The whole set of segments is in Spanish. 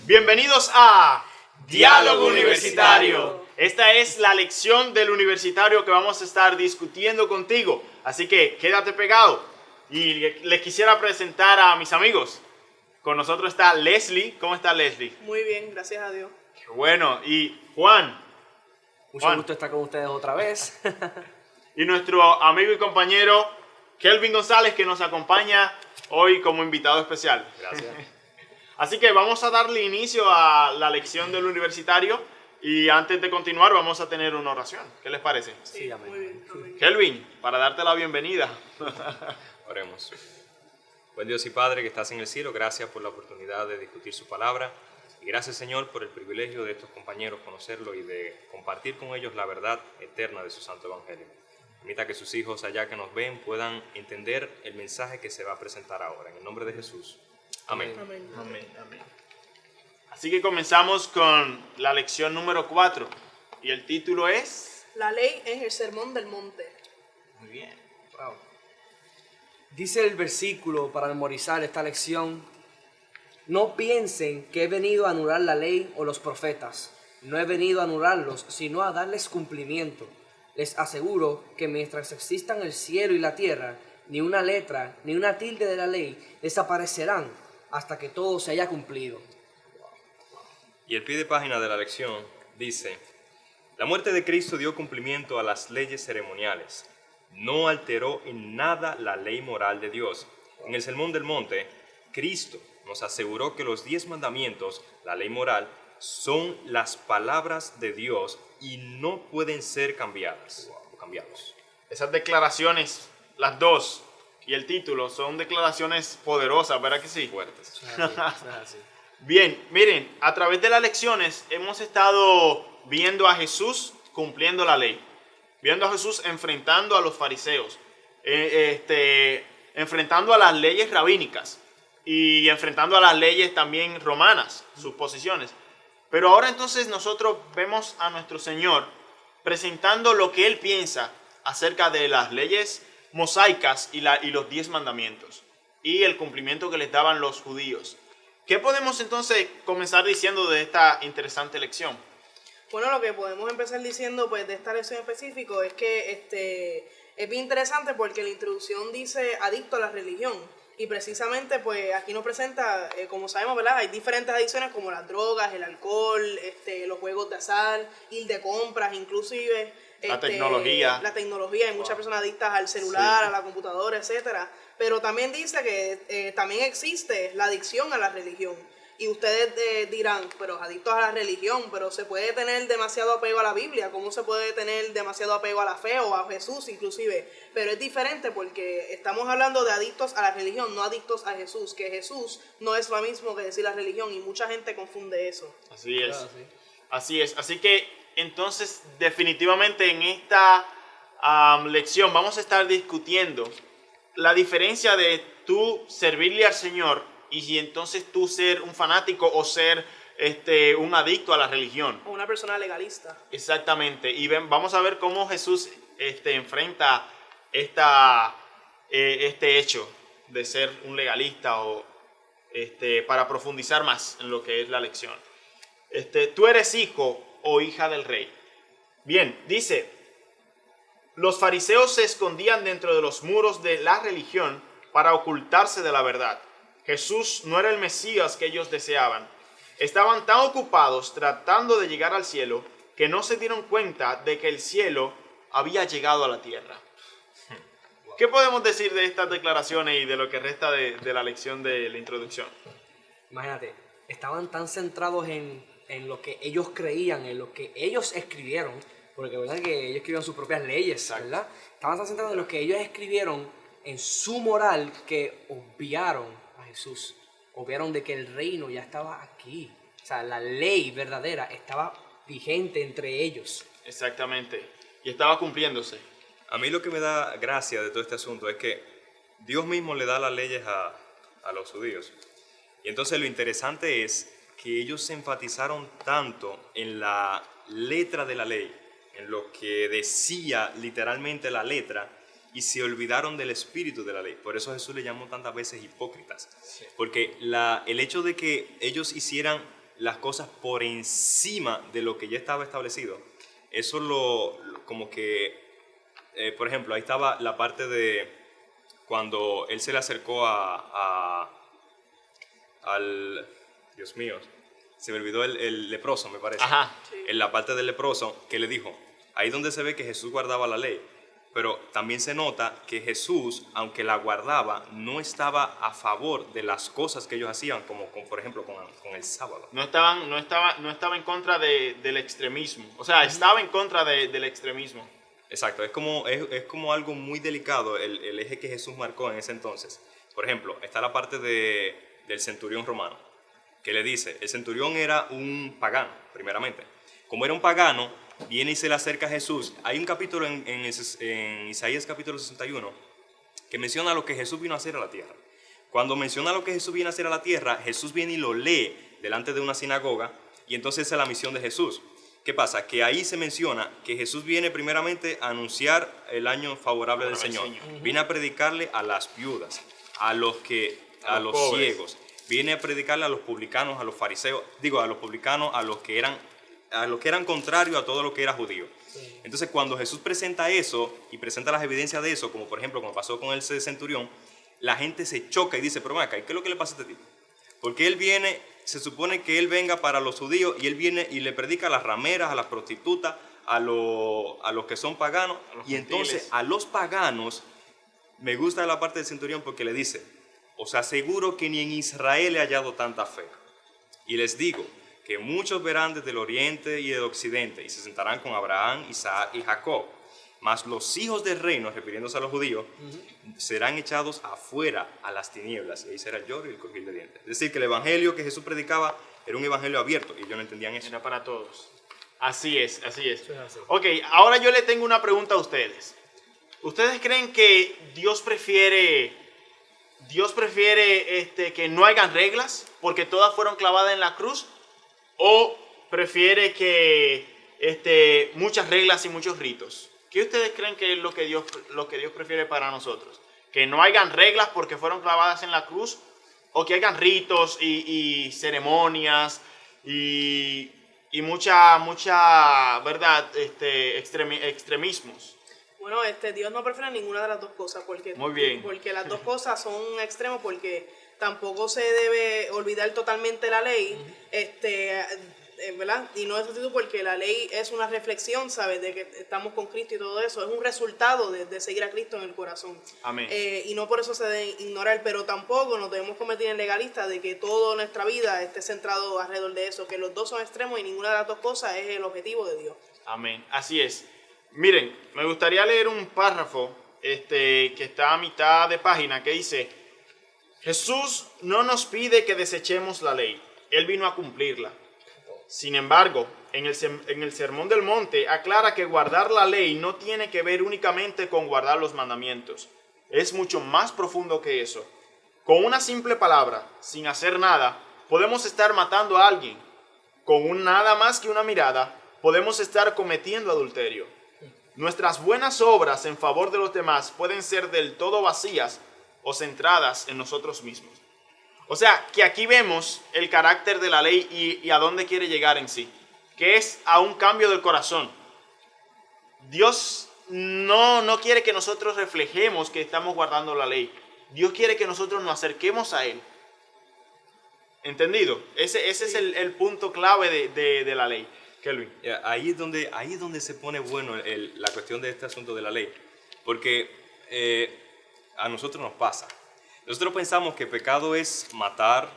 Bienvenidos a Diálogo Universitario. Esta es la lección del universitario que vamos a estar discutiendo contigo. Así que quédate pegado. Y les quisiera presentar a mis amigos. Con nosotros está Leslie. ¿Cómo está Leslie? Muy bien, gracias a Dios. Qué bueno. Y Juan. Mucho gusto estar con ustedes otra vez. Y nuestro amigo y compañero Kelvin González, que nos acompaña hoy como invitado especial. Gracias. Así que vamos a darle inicio a la lección del universitario y antes de continuar vamos a tener una oración. ¿Qué les parece? Sí, amén. Muy bien, amén. Kelvin, para darte la bienvenida. Oremos. Buen Dios y Padre que estás en el cielo, gracias por la oportunidad de discutir su palabra y gracias, Señor, por el privilegio de estos compañeros conocerlo y de compartir con ellos la verdad eterna de su santo evangelio. Permita que sus hijos allá que nos ven puedan entender el mensaje que se va a presentar ahora. En el nombre de Jesús. Amén. Amén. Amén, amén. Así que comenzamos con la lección número 4 y el título es... La ley es el sermón del monte. Muy bien. Wow. Dice el versículo para memorizar esta lección: no piensen que he venido a anular la ley o los profetas. No he venido a anularlos, sino a darles cumplimiento. Les aseguro que mientras existan el cielo y la tierra, ni una letra, ni una tilde de la ley desaparecerán hasta que todo se haya cumplido. Y el pie de página de la lección dice: la muerte de Cristo dio cumplimiento a las leyes ceremoniales. No alteró en nada la ley moral de Dios. En el Sermón del Monte, Cristo nos aseguró que los 10 mandamientos, la ley moral, son las palabras de Dios y no pueden ser cambiadas o cambiados. Esas declaraciones, las dos y el título, son declaraciones poderosas, ¿verdad que sí? Fuertes. Así. Bien, miren, a través de las lecciones hemos estado viendo a Jesús cumpliendo la ley, viendo a Jesús enfrentando a los fariseos, enfrentando a las leyes rabínicas y enfrentando a las leyes también romanas, sus posiciones. Pero ahora entonces nosotros vemos a nuestro Señor presentando lo que Él piensa acerca de las leyes mosaicas y los 10 mandamientos y el cumplimiento que les daban los judíos. ¿Qué podemos entonces comenzar diciendo de esta interesante lección? Bueno, lo que podemos empezar diciendo pues de esta lección específico es que es bien interesante porque la introducción dice adicto a la religión. Y precisamente, pues, aquí nos presenta, como sabemos, ¿verdad? Hay diferentes adicciones como las drogas, el alcohol, los juegos de azar, ir de compras, inclusive... La tecnología. La tecnología, hay muchas personas adictas al celular, Sí. a la computadora, etcétera. Pero también dice que también existe la adicción a la religión. Y ustedes dirán, pero adictos a la religión, pero se puede tener demasiado apego a la Biblia, ¿cómo se puede tener demasiado apego a la fe o a Jesús inclusive? Pero es diferente porque estamos hablando de adictos a la religión, no adictos a Jesús, que Jesús no es lo mismo que decir la religión y mucha gente confunde eso. Así es. Claro, sí. Así es. Así que entonces definitivamente en esta lección vamos a estar discutiendo la diferencia de tú servirle al Señor y entonces tú ser un fanático o ser un adicto a la religión. O una persona legalista. Exactamente. Y vamos a ver cómo Jesús enfrenta este hecho de ser un legalista o para profundizar más en lo que es la lección. Tú eres hijo o hija del rey. Bien, dice, los fariseos se escondían dentro de los muros de la religión para ocultarse de la verdad. Jesús no era el Mesías que ellos deseaban. Estaban tan ocupados tratando de llegar al cielo que no se dieron cuenta de que el cielo había llegado a la tierra. ¿Qué podemos decir de estas declaraciones y de lo que resta de la lección de la introducción? Imagínate, estaban tan centrados en lo que ellos creían, en lo que ellos escribieron, porque verdad que ellos escribieron sus propias leyes, Exacto. ¿verdad? Estaban tan centrados en lo que ellos escribieron, en su moral, que obviaron a Jesús, obviaron de que el reino ya estaba aquí. O sea, la ley verdadera estaba vigente entre ellos. Exactamente. Y estaba cumpliéndose. A mí lo que me da gracia de todo este asunto es que Dios mismo le da las leyes a los judíos. Y entonces lo interesante es que ellos se enfatizaron tanto en la letra de la ley, en lo que decía literalmente la letra, y se olvidaron del espíritu de la ley. Por eso Jesús le llamó tantas veces hipócritas. Porque el hecho de que ellos hicieran las cosas por encima de lo que ya estaba establecido, eso como que, por ejemplo, ahí estaba la parte de cuando él se le acercó al, Dios mío, se me olvidó el leproso, me parece. Ajá. En la parte del leproso, que le dijo, ahí donde se ve que Jesús guardaba la ley, pero también se nota que Jesús, aunque la guardaba, no estaba a favor de las cosas que ellos hacían, como por ejemplo con el sábado. No estaba en contra del extremismo. O sea, estaba en contra del extremismo. Exacto, es como algo muy delicado el eje que Jesús marcó en ese entonces. Por ejemplo, está la parte del centurión romano, que le dice, el centurión era un pagano, primeramente. Como era un pagano, viene y se le acerca a Jesús. Hay un capítulo en Isaías capítulo 61 que menciona lo que Jesús vino a hacer a la tierra. Cuando menciona lo que Jesús viene a hacer a la tierra, Jesús viene y lo lee delante de una sinagoga, y entonces esa es la misión de Jesús. ¿Qué pasa? Que ahí se menciona que Jesús viene primeramente a anunciar el año favorable del Señor. Viene a predicarle a las viudas, a los pobres. ciegos. Viene a predicarle a los publicanos, a los fariseos, a los publicanos, a los que eran contrarios a todo lo que era judío. Entonces, cuando Jesús presenta eso y presenta las evidencias de eso, como por ejemplo como pasó con el centurión, la gente se choca y dice, pero ven acá, ¿qué es lo que le pasa a este tipo? Porque él viene, se supone que él venga para los judíos y él viene y le predica a las rameras, a las prostitutas, a los que son paganos. Y entonces a los paganos, me gusta la parte del centurión porque le dice, os aseguro que ni en Israel he hallado tanta fe. Y les digo que muchos verán desde el oriente y del occidente y se sentarán con Abraham, Isaac y Jacob. Mas los hijos del reino, refiriéndose a los judíos, serán echados afuera a las tinieblas. Y ahí será el lloro y el crujir de dientes. Es decir, que el evangelio que Jesús predicaba era un evangelio abierto y ellos no entendían eso. Era para todos. Así es, así es. Eso es así. Ok, ahora yo le tengo una pregunta a ustedes. ¿Ustedes creen que Dios prefiere que no hayan reglas porque todas fueron clavadas en la cruz? ¿O prefiere que muchas reglas y muchos ritos? ¿Qué ustedes creen que es lo que Dios prefiere para nosotros? ¿Que no hayan reglas porque fueron clavadas en la cruz? ¿O que hayan ritos y ceremonias y mucha ¿verdad? Extremismos? Bueno, Dios no prefiere ninguna de las dos cosas, porque, Muy bien. porque las dos cosas son extremos, porque tampoco se debe olvidar totalmente la ley, ¿verdad? Y no es así porque la ley es una reflexión, ¿sabes? De que estamos con Cristo y todo eso, es un resultado de seguir a Cristo en el corazón. Amén. Y no por eso se debe ignorar, pero tampoco nos debemos convertir en legalistas de que toda nuestra vida esté centrado alrededor de eso, que los dos son extremos y ninguna de las dos cosas es el objetivo de Dios. Amén. Así es. Miren, me gustaría leer un párrafo que está a mitad de página que dice: Jesús no nos pide que desechemos la ley, Él vino a cumplirla. Sin embargo, en el Sermón del Monte aclara que guardar la ley no tiene que ver únicamente con guardar los mandamientos. Es mucho más profundo que eso. Con una simple palabra, sin hacer nada, podemos estar matando a alguien. Con nada más que una mirada, podemos estar cometiendo adulterio. Nuestras buenas obras en favor de los demás pueden ser del todo vacías o centradas en nosotros mismos. O sea, que aquí vemos el carácter de la ley y a dónde quiere llegar en sí, que es a un cambio del corazón. Dios no quiere que nosotros reflejemos que estamos guardando la ley. Dios quiere que nosotros nos acerquemos a Él. ¿Entendido? Ese es el punto clave de la ley. Kelvin. Ahí es donde se pone bueno la cuestión de este asunto de la ley, porque a nosotros nos pasa. Nosotros pensamos que pecado es matar,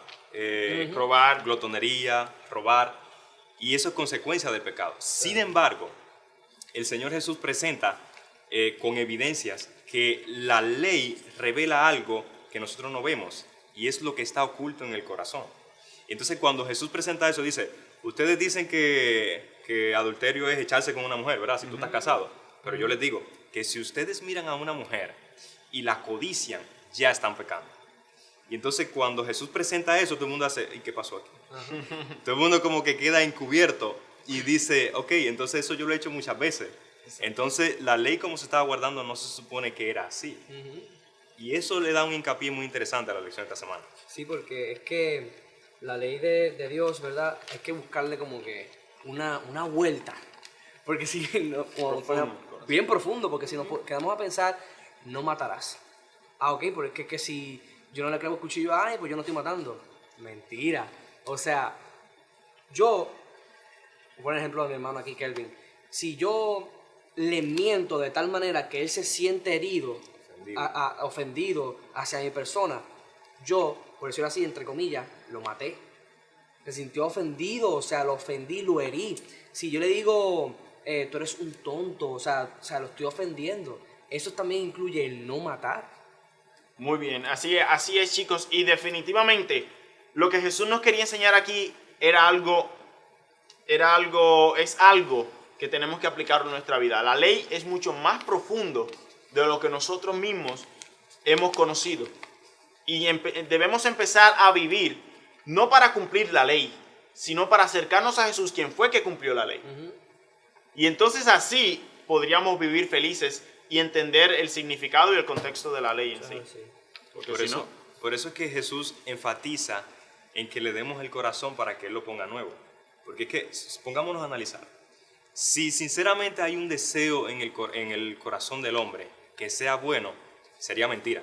Robar, glotonería, robar, y eso es consecuencia del pecado. Sin embargo, el Señor Jesús presenta con evidencias que la ley revela algo que nosotros no vemos, y es lo que está oculto en el corazón. Entonces, cuando Jesús presenta eso, dice: ustedes dicen que adulterio es echarse con una mujer, ¿verdad? Si tú estás casado. Pero yo les digo que si ustedes miran a una mujer y la codician, ya están pecando. Y entonces cuando Jesús presenta eso, todo el mundo hace: ¿y qué pasó aquí? Todo el mundo como que queda encubierto y dice: ok, entonces eso yo lo he hecho muchas veces. Entonces la ley como se estaba guardando no se supone que era así. Y eso le da un hincapié muy interesante a la lección de esta semana. Sí, porque es que la ley de Dios, ¿verdad? Hay que buscarle como que una vuelta. Porque si no, bien profundo, porque si nos quedamos a pensar, no matarás. Ah, ok, porque es que si yo no le clavo el cuchillo a alguien, pues yo no estoy matando. Mentira. O sea, yo, por ejemplo, a mi hermano aquí, Kelvin, si yo le miento de tal manera que él se siente herido, ofendido hacia mi persona, yo, por decirlo así, entre comillas, lo maté. Se sintió ofendido, o sea, lo ofendí, lo herí. Si yo le digo, tú eres un tonto, o sea, lo estoy ofendiendo. Eso también incluye el no matar. Muy bien, así es, chicos. Y definitivamente lo que Jesús nos quería enseñar aquí es algo que tenemos que aplicar en nuestra vida. La ley es mucho más profundo de lo que nosotros mismos hemos conocido. Y debemos empezar a vivir, no para cumplir la ley, sino para acercarnos a Jesús, quien fue que cumplió la ley. Y entonces así podríamos vivir felices y entender el significado y el contexto de la ley en sí. Porque por eso es que Jesús enfatiza en que le demos el corazón para que Él lo ponga nuevo. Porque es que, pongámonos a analizar, si sinceramente hay un deseo en el corazón del hombre que sea bueno, sería mentira.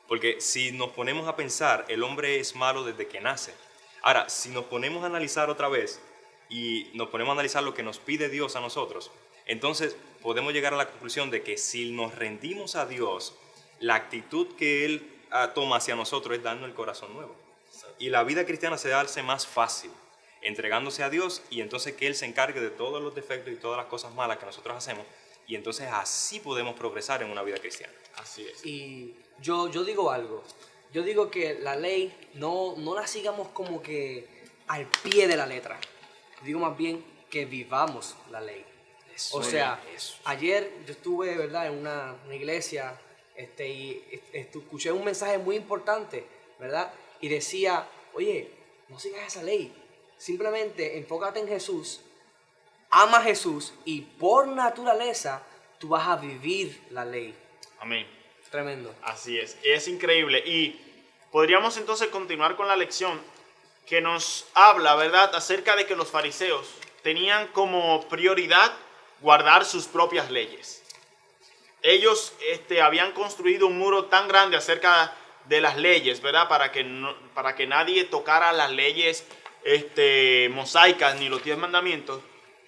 Porque si nos ponemos a pensar, el hombre es malo desde que nace. Ahora, si nos ponemos a analizar otra vez y nos ponemos a analizar lo que nos pide Dios a nosotros, entonces podemos llegar a la conclusión de que si nos rendimos a Dios, la actitud que Él toma hacia nosotros es darnos el corazón nuevo. Y la vida cristiana se hace más fácil, entregándose a Dios y entonces que Él se encargue de todos los defectos y todas las cosas malas que nosotros hacemos, y entonces así podemos progresar en una vida cristiana. Así es. Y yo digo algo. Yo digo que la ley no la sigamos como que al pie de la letra. Digo más bien que vivamos la ley. O sea, ayer yo estuve, ¿verdad?, en una iglesia y escuché un mensaje muy importante, ¿verdad? Y decía, oye, no sigas esa ley. Simplemente enfócate en Jesús, ama a Jesús y por naturaleza tú vas a vivir la ley. Amén. Tremendo. Así es increíble. Y podríamos entonces continuar con la lección que nos habla, ¿verdad?, acerca de que los fariseos tenían como prioridad guardar sus propias leyes. Ellos habían construido un muro tan grande acerca de las leyes, ¿verdad?, para que nadie tocara las leyes mosaicas ni los 10 mandamientos,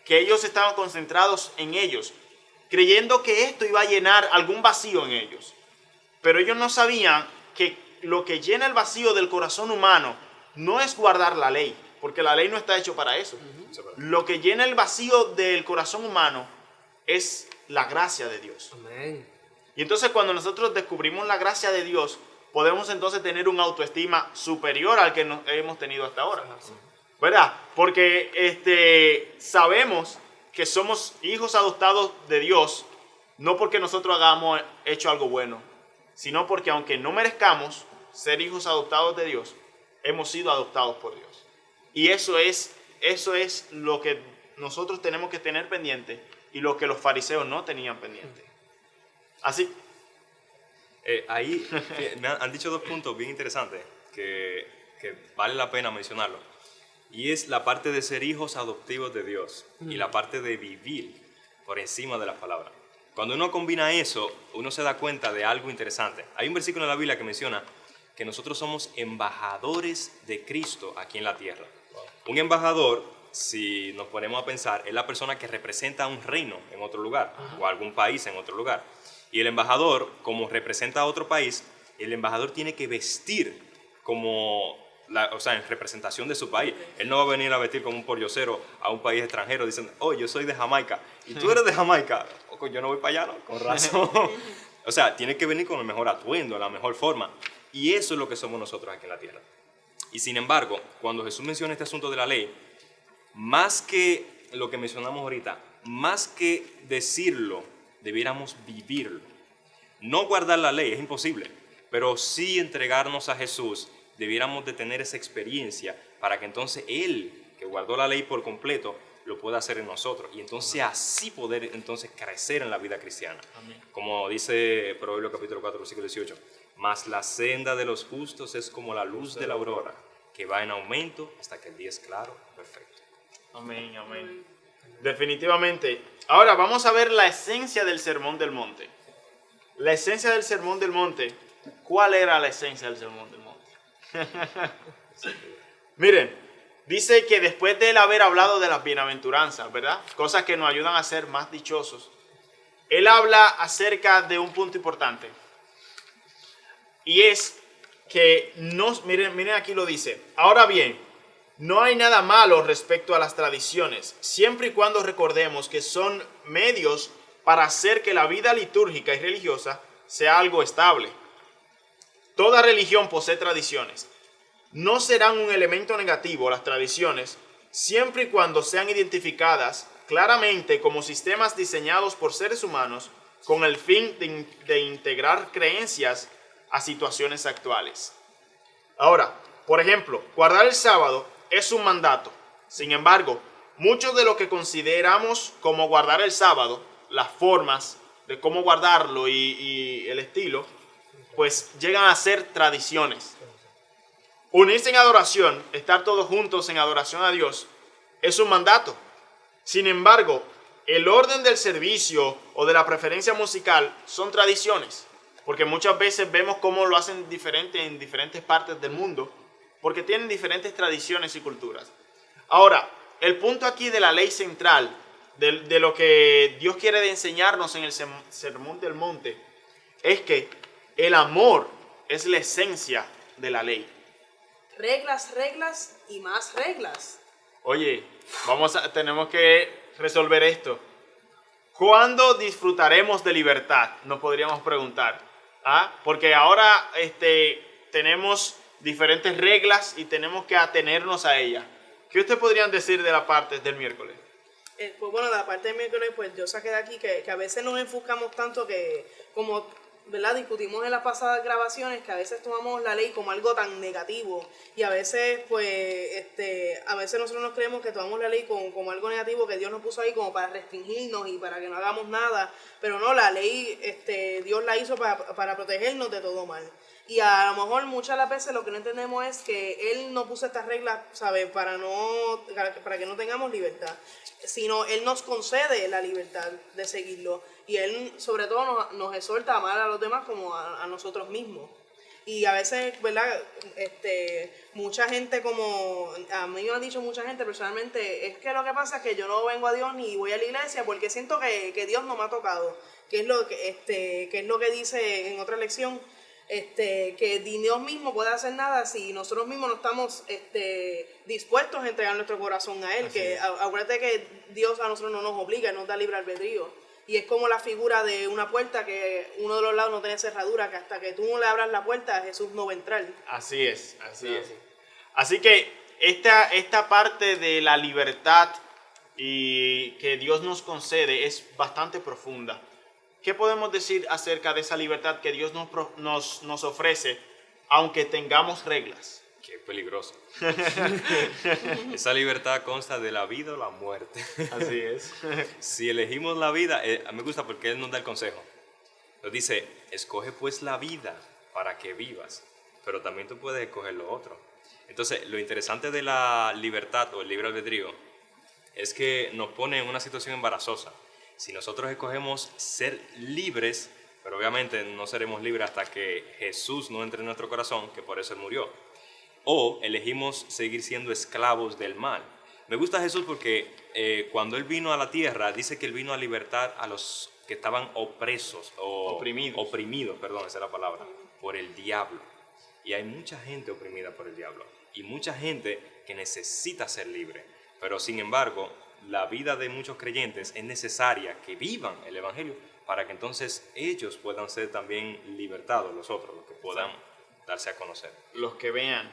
que ellos estaban concentrados en ellos, creyendo que esto iba a llenar algún vacío en ellos. Pero ellos no sabían que lo que llena el vacío del corazón humano no es guardar la ley, porque la ley no está hecho para eso. Lo que llena el vacío del corazón humano es la gracia de Dios. Amén. Y entonces cuando nosotros descubrimos la gracia de Dios, podemos entonces tener una autoestima superior al que hemos tenido hasta ahora. ¿Verdad? Porque sabemos que somos hijos adoptados de Dios, no porque nosotros hayamos hecho algo bueno, sino porque aunque no merezcamos ser hijos adoptados de Dios, hemos sido adoptados por Dios. Y eso es lo que nosotros tenemos que tener pendiente y lo que los fariseos no tenían pendiente. Así. Ahí me han dicho dos puntos bien interesantes que vale la pena mencionarlo. Y es la parte de ser hijos adoptivos de Dios y la parte de vivir por encima de las palabras. Cuando uno combina eso, uno se da cuenta de algo interesante. Hay un versículo en la Biblia que menciona que nosotros somos embajadores de Cristo aquí en la tierra. Un embajador, si nos ponemos a pensar, es la persona que representa a un reino en otro lugar o a algún país en otro lugar. Y el embajador, como representa a otro país, el embajador tiene que vestir como... en representación de su país. Él no va a venir a vestir como un pordiosero a un país extranjero diciendo, oh, yo soy de Jamaica y tú eres de Jamaica, yo no voy para allá, ¿no? Con razón. O sea, tiene que venir con el mejor atuendo, la mejor forma. Y eso es lo que somos nosotros aquí en la tierra. Y sin embargo, cuando Jesús menciona este asunto de la ley, más que lo que mencionamos ahorita, más que decirlo, debiéramos vivirlo. No guardar la ley, es imposible, pero sí entregarnos a Jesús. Debiéramos de tener esa experiencia para que entonces Él, que guardó la ley por completo, lo pueda hacer en nosotros. Y entonces así poder entonces crecer en la vida cristiana. Amén. Como dice Proverbios capítulo 4, versículo 18. Mas la senda de los justos es como la luz de la aurora, que va en aumento hasta que el día es claro, perfecto. Amén, amén. Definitivamente. Ahora vamos a ver la esencia del Sermón del Monte. La esencia del Sermón del Monte. ¿Cuál era la esencia del Sermón del Monte? Miren, dice que después de él haber hablado de las bienaventuranzas, ¿verdad? Cosas que nos ayudan a ser más dichosos. Él habla acerca de un punto importante. Y es que, miren aquí lo dice. Ahora bien, no hay nada malo respecto a las tradiciones, siempre y cuando recordemos que son medios para hacer que la vida litúrgica y religiosa sea algo estable. Toda religión posee tradiciones. No serán un elemento negativo las tradiciones, siempre y cuando sean identificadas claramente como sistemas diseñados por seres humanos con el fin de integrar creencias a situaciones actuales. Ahora, por ejemplo, guardar el sábado es un mandato. Sin embargo, mucho de lo que consideramos como guardar el sábado, las formas de cómo guardarlo y el estilo, pues llegan a ser tradiciones. Unirse en adoración, estar todos juntos en adoración a Dios, es un mandato. Sin embargo, el orden del servicio o de la preferencia musical son tradiciones, porque muchas veces vemos cómo lo hacen diferente en diferentes partes del mundo, porque tienen diferentes tradiciones y culturas. Ahora, el punto aquí de la ley central, de lo que Dios quiere de enseñarnos en el Sermón del Monte, es que el amor es la esencia de la ley. Reglas, reglas y más reglas. Oye, tenemos que resolver esto. ¿Cuándo disfrutaremos de libertad? Nos podríamos preguntar. Porque ahora tenemos diferentes reglas y tenemos que atenernos a ellas. ¿Qué ustedes podrían decir de la parte del miércoles? Pues bueno, de la parte del miércoles, pues yo saqué de aquí que a veces nos enfocamos tanto que, como, ¿verdad? Discutimos en las pasadas grabaciones, que a veces tomamos la ley como algo tan negativo y a veces, pues, a veces nosotros nos creemos que tomamos la ley como algo negativo que Dios nos puso ahí como para restringirnos y para que no hagamos nada, pero no, la ley, Dios la hizo para protegernos de todo mal. Y a lo mejor muchas de las veces lo que no entendemos es que Él no puso estas reglas, ¿sabes? Para que no tengamos libertad, sino Él nos concede la libertad de seguirlo. Y Él sobre todo nos exhorta a amar a los demás como a nosotros mismos. Y a veces, ¿verdad? Mucha gente, como a mí me han dicho mucha gente personalmente, es que lo que pasa es que yo no vengo a Dios ni voy a la iglesia porque siento que Dios no me ha tocado. Que es lo que dice en otra lección. Que Dios mismo puede hacer nada si nosotros mismos no estamos dispuestos a entregar nuestro corazón a Él. Acuérdate que Dios a nosotros no nos obliga, nos da libre albedrío. Y es como la figura de una puerta que uno de los lados no tiene cerradura, que hasta que tú no le abras la puerta, Jesús no va a entrar. Así es, así es. Así que esta parte de la libertad y que Dios nos concede es bastante profunda. ¿Qué podemos decir acerca de esa libertad que Dios nos ofrece, aunque tengamos reglas? Qué peligroso. Esa libertad consta de la vida o la muerte. Así es. Si elegimos la vida, me gusta porque Él nos da el consejo. Nos dice, escoge pues la vida para que vivas, pero también tú puedes escoger lo otro. Entonces, lo interesante de la libertad o el libre albedrío es que nos pone en una situación embarazosa. Si nosotros escogemos ser libres, pero obviamente no seremos libres hasta que Jesús no entre en nuestro corazón, que por eso Él murió. O elegimos seguir siendo esclavos del mal. Me gusta Jesús porque cuando Él vino a la tierra, dice que Él vino a libertar a los que estaban opresos, oprimidos, perdón, esa es la palabra, por el diablo. Y hay mucha gente oprimida por el diablo. Y mucha gente que necesita ser libre. Pero sin embargo, la vida de muchos creyentes es necesaria que vivan el Evangelio para que entonces ellos puedan ser también libertados, los otros, los que puedan darse a conocer. Los que vean.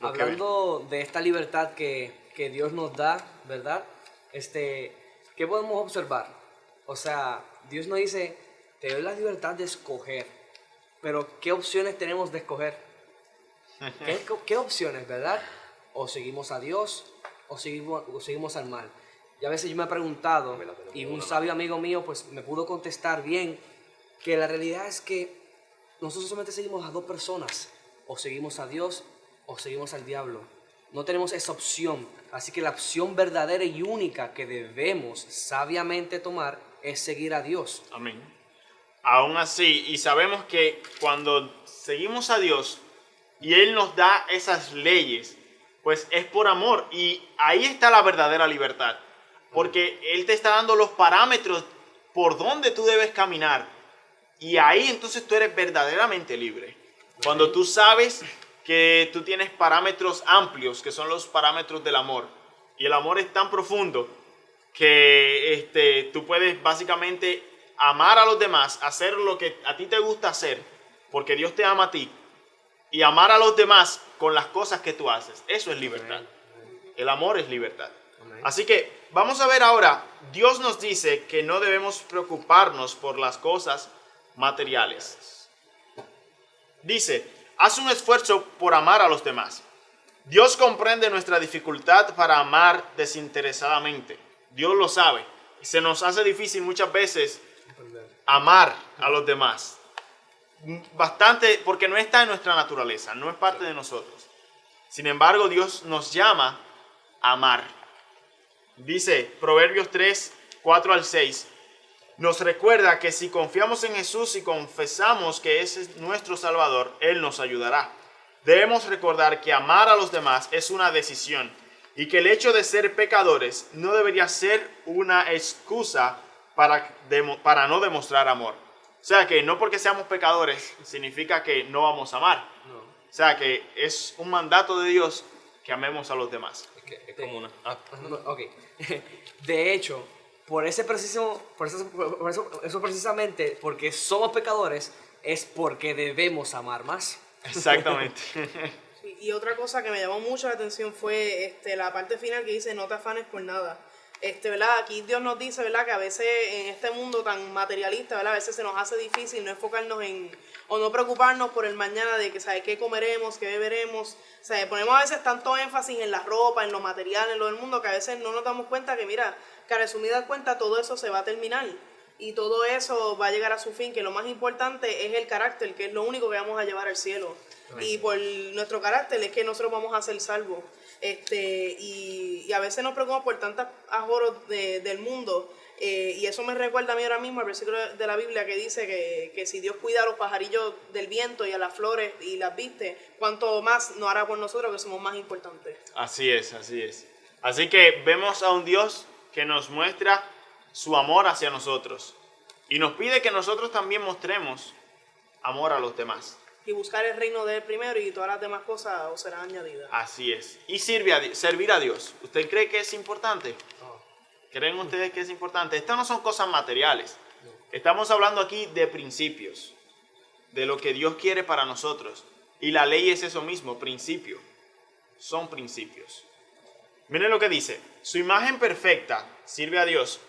Hablando de esta libertad que Dios nos da, ¿verdad? ¿Qué podemos observar? O sea, Dios nos dice, te doy la libertad de escoger, pero ¿qué opciones tenemos de escoger? ¿Qué opciones, verdad? O seguimos a Dios o seguimos al mal. Y a veces yo me he preguntado, y un sabio amigo mío pues me pudo contestar bien, que la realidad es que nosotros solamente seguimos a dos personas, o seguimos a Dios o seguimos al diablo. No tenemos esa opción. Así que la opción verdadera y única que debemos sabiamente tomar es seguir a Dios. Amén. Aún así, y sabemos que cuando seguimos a Dios y Él nos da esas leyes, pues es por amor. Y ahí está la verdadera libertad. Porque Él te está dando los parámetros por donde tú debes caminar. Y ahí entonces tú eres verdaderamente libre. Cuando tú sabes que tú tienes parámetros amplios, que son los parámetros del amor. Y el amor es tan profundo que tú puedes básicamente amar a los demás, hacer lo que a ti te gusta hacer, porque Dios te ama a ti. Y amar a los demás con las cosas que tú haces. Eso es libertad. El amor es libertad. Así que vamos a ver ahora, Dios nos dice que no debemos preocuparnos por las cosas materiales. Dice, haz un esfuerzo por amar a los demás. Dios comprende nuestra dificultad para amar desinteresadamente. Dios lo sabe. Se nos hace difícil muchas veces amar a los demás. Bastante, porque no está en nuestra naturaleza, no es parte de nosotros. Sin embargo, Dios nos llama a amar. Dice Proverbios 3, 4 al 6. Nos recuerda que si confiamos en Jesús y confesamos que ese es nuestro Salvador, Él nos ayudará. Debemos recordar que amar a los demás es una decisión y que el hecho de ser pecadores no debería ser una excusa para no demostrar amor. O sea que no porque seamos pecadores significa que no vamos a amar. No. O sea que es un mandato de Dios que amemos a los demás. Es como una... Ok. De hecho, por eso precisamente, porque somos pecadores, es porque debemos amar más. Exactamente. Sí, y otra cosa que me llamó mucho la atención fue la parte final que dice no te afanes por nada. ¿Verdad? Aquí Dios nos dice, ¿verdad?, que a veces en este mundo tan materialista, ¿verdad?, a veces se nos hace difícil no enfocarnos o no preocuparnos por el mañana de que, ¿sabes?, qué comeremos, qué beberemos. O sea, ponemos a veces tanto énfasis en la ropa, en lo material, en lo del mundo, que a veces no nos damos cuenta que, mira, que a resumida cuenta todo eso se va a terminar. Y todo eso va a llegar a su fin, que lo más importante es el carácter, que es lo único que vamos a llevar al cielo. Y por nuestro carácter es que nosotros vamos a ser salvos. Y a veces nos preocupamos por tantos ajoros del mundo. Y eso me recuerda a mí ahora mismo al versículo de la Biblia que dice que si Dios cuida a los pajarillos del viento y a las flores y las viste, cuánto más nos hará por nosotros que somos más importantes. Así es, así es. Así que vemos a un Dios que nos muestra su amor hacia nosotros y nos pide que nosotros también mostremos amor a los demás. Y buscar el reino de Él primero y todas las demás cosas os serán añadidas. Así es. Y servir a Dios. ¿Usted cree que es importante? ¿Creen ustedes que es importante? Estas no son cosas materiales. Estamos hablando aquí de principios, de lo que Dios quiere para nosotros. Y la ley es eso mismo, principio. Son principios. Miren lo que dice. Su imagen perfecta, sirve a Dios,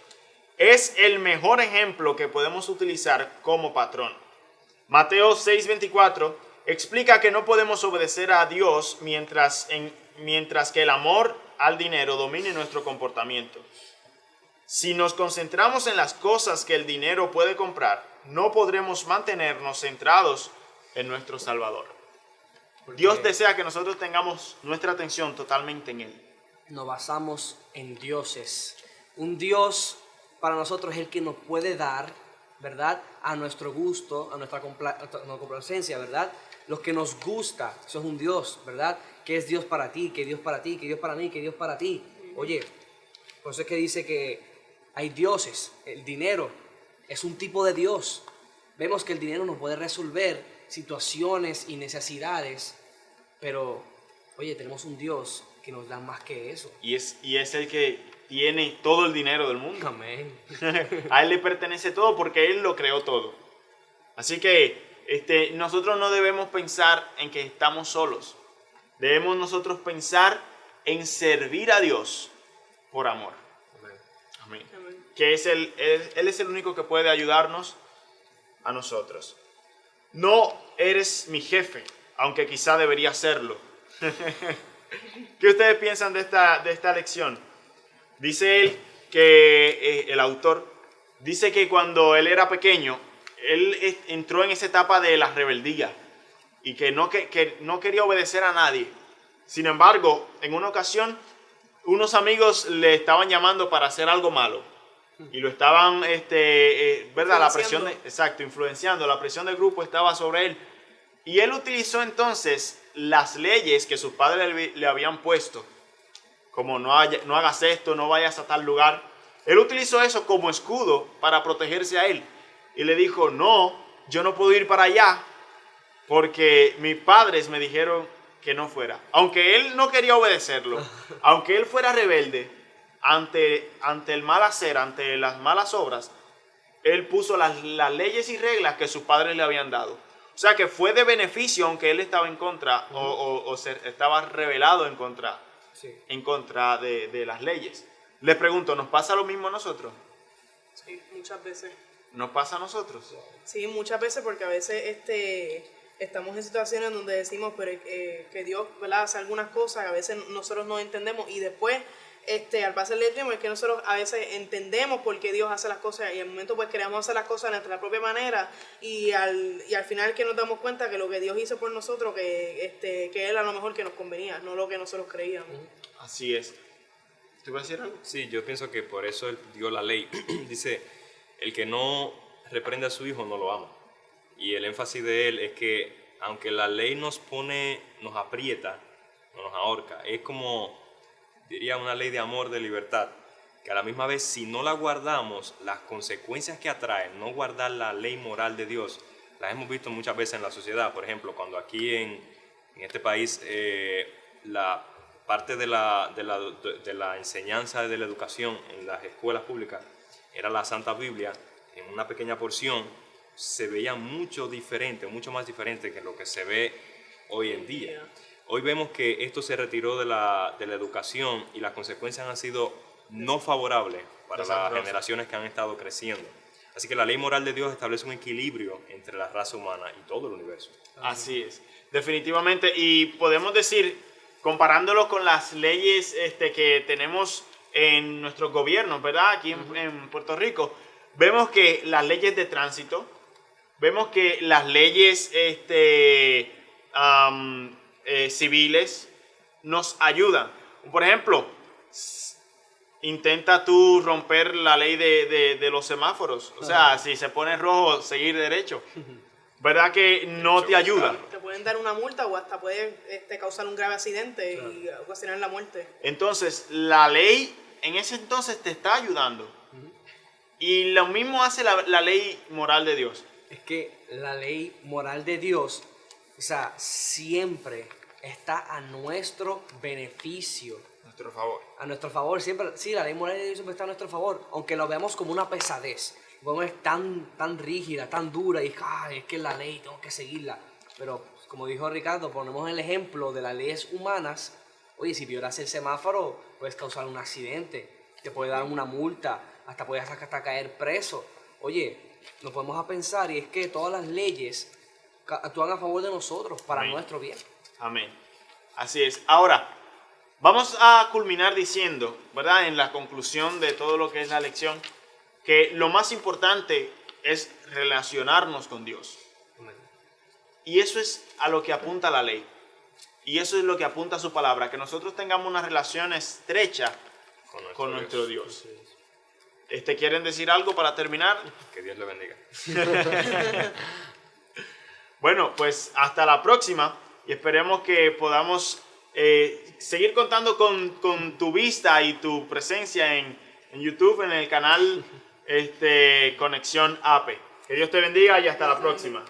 es el mejor ejemplo que podemos utilizar como patrón. Mateo 6:24 explica que no podemos obedecer a Dios mientras que el amor al dinero domine nuestro comportamiento. Si nos concentramos en las cosas que el dinero puede comprar, no podremos mantenernos centrados en nuestro Salvador. Dios desea que nosotros tengamos nuestra atención totalmente en Él. Nos basamos en dioses. Un Dios para nosotros es el que nos puede dar, ¿verdad?, a nuestro gusto, a nuestra complacencia, ¿verdad? Lo que nos gusta, eso es un Dios, ¿verdad? ¿Qué es Dios para ti? ¿Qué Dios para ti? ¿Qué Dios para mí? ¿Qué Dios para ti? Oye, por eso es que dice que hay dioses. El dinero es un tipo de Dios. Vemos que el dinero nos puede resolver situaciones y necesidades, pero, oye, tenemos un Dios que nos da más que eso. Y es el que tiene todo el dinero del mundo. Amén. A Él le pertenece todo porque Él lo creó todo. Así que nosotros no debemos pensar en que estamos solos. Debemos nosotros pensar en servir a Dios por amor. Amén. Amén. Que Él es el único que puede ayudarnos a nosotros. No eres mi jefe, aunque quizá debería serlo. ¿Qué ustedes piensan de esta lección? Dice él que el autor dice que cuando él era pequeño, él entró en esa etapa de la rebeldía y que no quería obedecer a nadie, Sin embargo, en una ocasión, unos amigos le estaban llamando para hacer algo malo. Y lo estaban, ¿verdad? La presión, exacto, influenciando. La presión del grupo estaba sobre él. Y él utilizó entonces las leyes que sus padres le habían puesto. Como no hagas esto, no vayas a tal lugar. Él utilizó eso como escudo para protegerse a él. Y le dijo, no, yo no puedo ir para allá porque mis padres me dijeron que no fuera. Aunque él no quería obedecerlo, aunque él fuera rebelde ante el mal hacer, ante las malas obras, él puso las leyes y reglas que sus padres le habían dado. O sea que fue de beneficio, aunque él estaba en contra estaba rebelado en contra, en contra de las leyes. Les pregunto, ¿nos pasa lo mismo a nosotros? Sí, muchas veces. ¿Nos pasa a nosotros? Sí, muchas veces, porque a veces estamos en situaciones donde decimos que Dios, ¿verdad?, hace algunas cosas que a veces nosotros no entendemos, y después al pasar el tiempo es que nosotros a veces entendemos por qué Dios hace las cosas, y al momento pues queremos hacer las cosas de nuestra propia manera, y al final que nos damos cuenta que lo que Dios hizo por nosotros, que era lo mejor que nos convenía, no lo que nosotros creíamos. Así es. ¿Tú vas a decir algo? Sí, yo pienso que por eso él dio la ley. Dice, el que no reprende a su hijo no lo ama. Y el énfasis de él es que aunque la ley nos aprieta, no nos ahorca, es como, diría, una ley de amor, de libertad, que a la misma vez, si no la guardamos, las consecuencias que atraen no guardar la ley moral de Dios, las hemos visto muchas veces en la sociedad. Por ejemplo, cuando aquí en este país la parte de la enseñanza de la educación en las escuelas públicas era la Santa Biblia, en una pequeña porción se veía mucho más diferente que lo que se ve hoy en día. Hoy vemos que esto se retiró de la educación y las consecuencias han sido no favorables para las generaciones que han estado creciendo. Así que la ley moral de Dios establece un equilibrio entre la raza humana y todo el universo. Así es, definitivamente. Y podemos decir, comparándolo con las leyes que tenemos en nuestros gobiernos, ¿verdad? Aquí en Puerto Rico, vemos que las leyes de tránsito, vemos que las leyes civiles nos ayudan. Por ejemplo, intenta tú romper la ley de los semáforos. O sea, si se pone rojo, seguir derecho. ¿Verdad que no te ayuda? Te pueden dar una multa o hasta puede causar un grave accidente y ocasionar la muerte. Entonces, la ley en ese entonces te está ayudando. Y lo mismo hace la ley moral de Dios. Es que la ley moral de Dios, o sea, siempre está a nuestro beneficio. Nuestro favor. A nuestro favor, siempre. Sí, la ley moral de Dios siempre está a nuestro favor, aunque lo veamos como una pesadez. Bueno, es tan rígida, tan dura, y es que la ley, tengo que seguirla. Pero, como dijo Ricardo, ponemos el ejemplo de las leyes humanas. Oye, si violas el semáforo, puedes causar un accidente, te puede dar una multa, hasta puedes hasta caer preso. Oye, nos podemos a pensar, y es que todas las leyes actúan a favor de nosotros, para nuestro bien. Amén. Así es. Ahora, vamos a culminar diciendo, ¿verdad?, en la conclusión de todo lo que es la lección, que lo más importante es relacionarnos con Dios. Y eso es a lo que apunta la ley. Y eso es lo que apunta su palabra, que nosotros tengamos una relación estrecha con nuestro Dios. ¿Quieren decir algo para terminar? Que Dios le bendiga. Bueno, pues hasta la próxima y esperemos que podamos seguir contando con tu vista y tu presencia en YouTube, en el canal Conexión APE. Que Dios te bendiga y hasta la próxima.